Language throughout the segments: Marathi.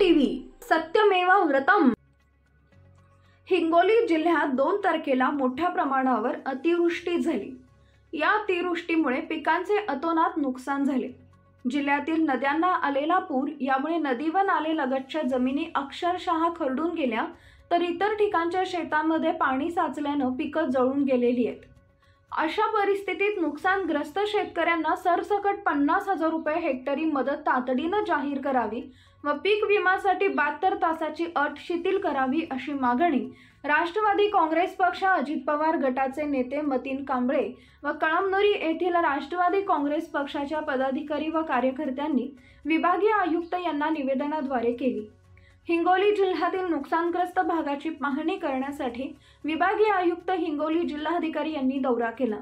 टीव्ही सत्यमेव व्रतम। हिंगोली जिल्ह्यात 2 तारखेला मोठ्या प्रमाणावर अतिवृष्टी झाली। या अतिवृष्टीमुळे पिकांचे अतोनात नुकसान झाले। जिल्ह्यातील नद्यांना आलेला पूर यामुळे नदी व नाले लगतच्या जमिनी अक्षरशः खरडून गेल्या, तर इतर ठिकाणच्या शेतांमध्ये पाणी साचल्याने पिकं जळून गेलेली आहेत। अशा परिस्थितीत नुकसानग्रस्त शेतकऱ्यांना सरसकट 50,000 रुपये हेक्टरी मदत तातडीने जाहीर करावी व पीक विम्यासाठी 72 तासाची अट शिथिल करावी अशी मागणी राष्ट्रवादी काँग्रेस पक्ष अजित पवार गटाचे नेते मतीन कांबळे व कळमनुरी येथील राष्ट्रवादी काँग्रेस पक्षाच्या पदाधिकारी व कार्यकर्त्यांनी विभागीय आयुक्त यांना निवेदनाद्वारे केली। हिंगोली जिल्ह्यातील नुकसानग्रस्त भागाची पाहणी करण्यासाठी विभागीय आयुक्त हिंगोली जिल्हाधिकारी यांनी दौरा केला।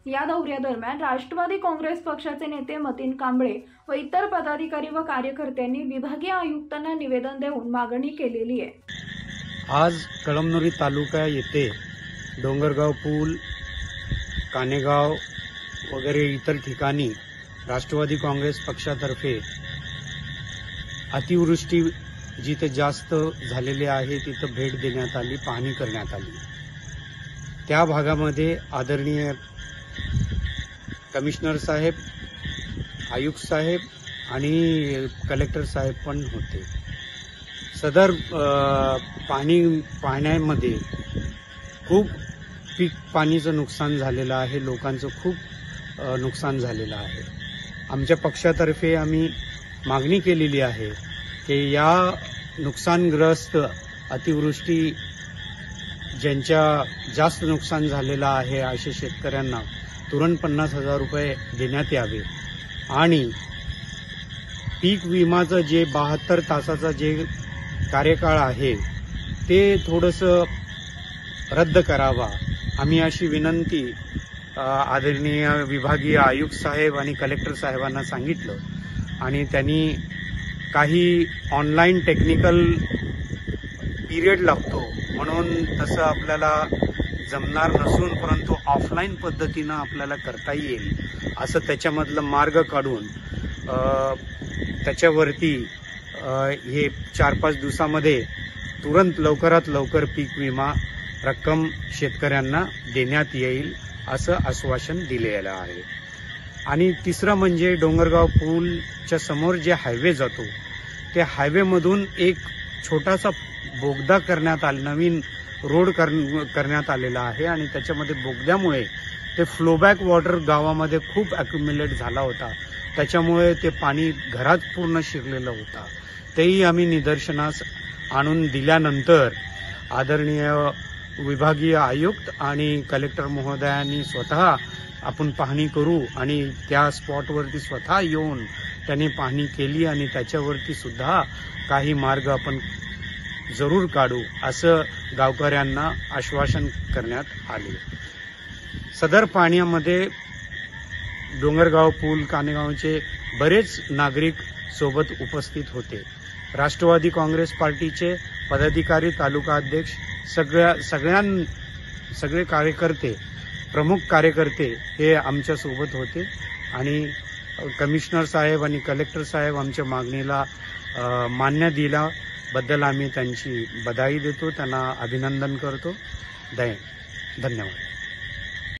या दौऱ्यादरम्यान राष्ट्रवादी काँग्रेस पक्षाचे नेते मतीन कांबळे व इतर पदाधिकारी व कार्यकर्त्यांनी विभागीय आयुक्तांना निवेदन देऊन मागणी केलेली आहे। आज कळमनुरी तालुका येथे डोंगरगाव पूल, कानेगाव वगैरे इतर ठिकाणी राष्ट्रवादी काँग्रेस पक्षातर्फे अतिवृष्टी जिथे जास्त झालेले आहे तिथे भेट देण्यात आली, पाहणी करण्यात आली। त्या भागामध्ये आदरणीय कमिशनर साहेब, आयुक्त साहेब आणि कलेक्टर साहेब पण होते। सदर पाहण्यामध्ये खूप पीक पाणीचं नुकसान झालेलं आहे, लोकांचं खूप नुकसान झालेलं आहे। आमच्या पक्षातर्फे आम्ही मागणी केलेली आहे की या नुकसानग्रस्त अतिवृष्टी ज्यांच्या जास्त नुकसान झालेलं आहे अशा शेतकऱ्यांना तुरंत 50,000 रुपये देण्यात यावे आणि पीक विमाचं जे 72 तासाचा जे कार्यकाळ आहे ते थोडंसं रद्द करावा। आम्ही अशी विनंती आदरणीय विभागीय आयुक्त साहेब आणि कलेक्टर साहेबांना सांगितलं आणि त्यांनी काही ऑनलाईन टेक्निकल पिरियड लागतो म्हणून तसं आपल्याला जमणार नसून परंतु ऑफलाईन पद्धतीनं आपल्याला करता येईल असं त्याच्यामधलं मार्ग काढून त्याच्यावरती हे 4-5 दिवसामध्ये तुरंत लवकरात लवकर पीक विमा रक्कम शेतकऱ्यांना देण्यात येईल असं आश्वासन दिलेलं आहे। आणि तिसरं म्हणजे डोंगरगाव पूलच्या समोर जे हायवे जातो त्या हायवेमधून एक छोटासा बोगदा करण्यात आला, नवीन रोड करण्यात आलेला आहे आणि त्याच्यामध्ये बोगद्यामुळे ते फ्लोबॅक वॉटर गावामध्ये खूप अक्युम्युलेट झाला होता, त्याच्यामुळे ते पाणी घरात पूर्ण शिरलेलं होतं। तेही आम्ही निदर्शनास आणून दिल्यानंतर आदरणीय विभागीय आयुक्त आणि कलेक्टर महोदयांनी स्वतः आपण पाहणी करू आणि त्या स्पॉटवरती स्वतः येऊन त्यांनी पाहणी केली आणि त्याच्यावरती सुद्धा काही मार्ग आपण जरूर काढू असं गावकऱ्यांना आश्वासन करण्यात आले। सदर पाण्यामध्ये डोंगरगाव पूल, कानेगावचे बरेच नागरिक सोबत उपस्थित होते। राष्ट्रवादी काँग्रेस पार्टीचे पदाधिकारी, तालुका अध्यक्ष, सगळे कार्यकर्ते, प्रमुख कार्यकर्ते हे आमच्या सोबत होते आणि कमिशनर साहेब आणि कलेक्टर साहेब आमच्या मागणीला मान्य दिल्याबद्दल आम्ही त्यांची बधाई देतो, त्यांना अभिनंदन करतो। धन्यवाद।